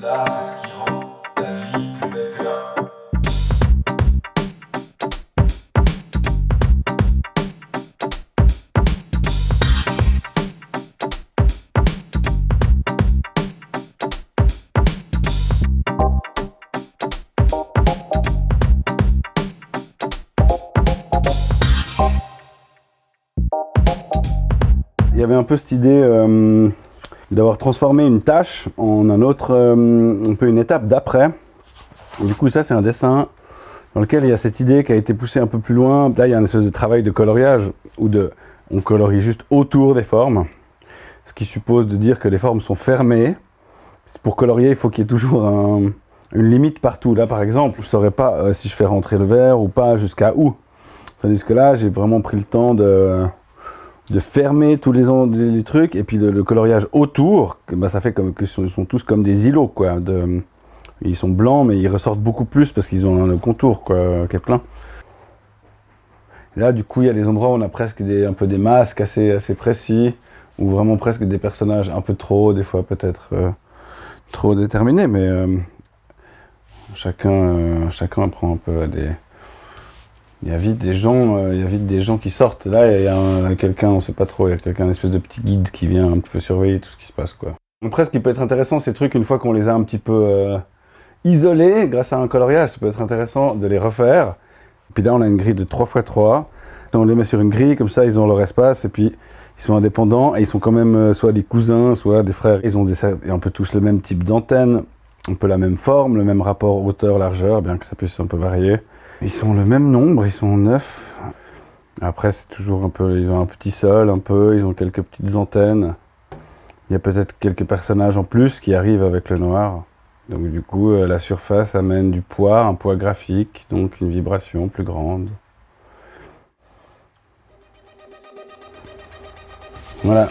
L'art, c'est ce qui rend la vie plus belle que l'art. Il y avait un peu cette idée d'avoir transformé une tâche en un autre, un peu une étape d'après. Du coup, ça, c'est un dessin dans lequel il y a cette idée qui a été poussée un peu plus loin. Là, il y a une espèce de travail de coloriage où on colorie juste autour des formes, ce qui suppose de dire que les formes sont fermées. Pour colorier, il faut qu'il y ait toujours une limite partout. Là, par exemple, je ne saurais pas si je fais rentrer le vert ou pas, jusqu'à où. Tandis que là, j'ai vraiment pris le temps de fermer tous les trucs, et puis le coloriage autour, bah, ça fait comme qu'ils sont tous comme des îlots, quoi. Ils sont blancs, mais ils ressortent beaucoup plus parce qu'ils ont un contour, quoi, qui est plein. Et là, du coup, il y a des endroits où on a presque un peu des masques assez précis, ou vraiment presque des personnages un peu trop, des fois peut-être trop déterminés, mais chacun prend un peu des... Il y a vite des gens qui sortent. Là, il y a quelqu'un, on ne sait pas trop, il y a quelqu'un, une espèce de petit guide qui vient un petit peu surveiller tout ce qui se passe, quoi. Après, ce qui peut être intéressant, ces trucs, une fois qu'on les a un petit peu isolés, grâce à un coloriage, ça peut être intéressant de les refaire. Puis là, on a une grille de 3x3. On les met sur une grille, comme ça, ils ont leur espace, et puis ils sont indépendants, et ils sont quand même soit des cousins, soit des frères. Ils ont un peu tous le même type d'antenne, un peu la même forme, le même rapport hauteur-largeur, bien que ça puisse un peu varier. Ils sont le même nombre, ils sont 9. Après, c'est toujours un peu... Ils ont un petit sol, un peu, ils ont quelques petites antennes. Il y a peut-être quelques personnages en plus qui arrivent avec le noir. Donc du coup, la surface amène du poids, un poids graphique, donc une vibration plus grande. Voilà.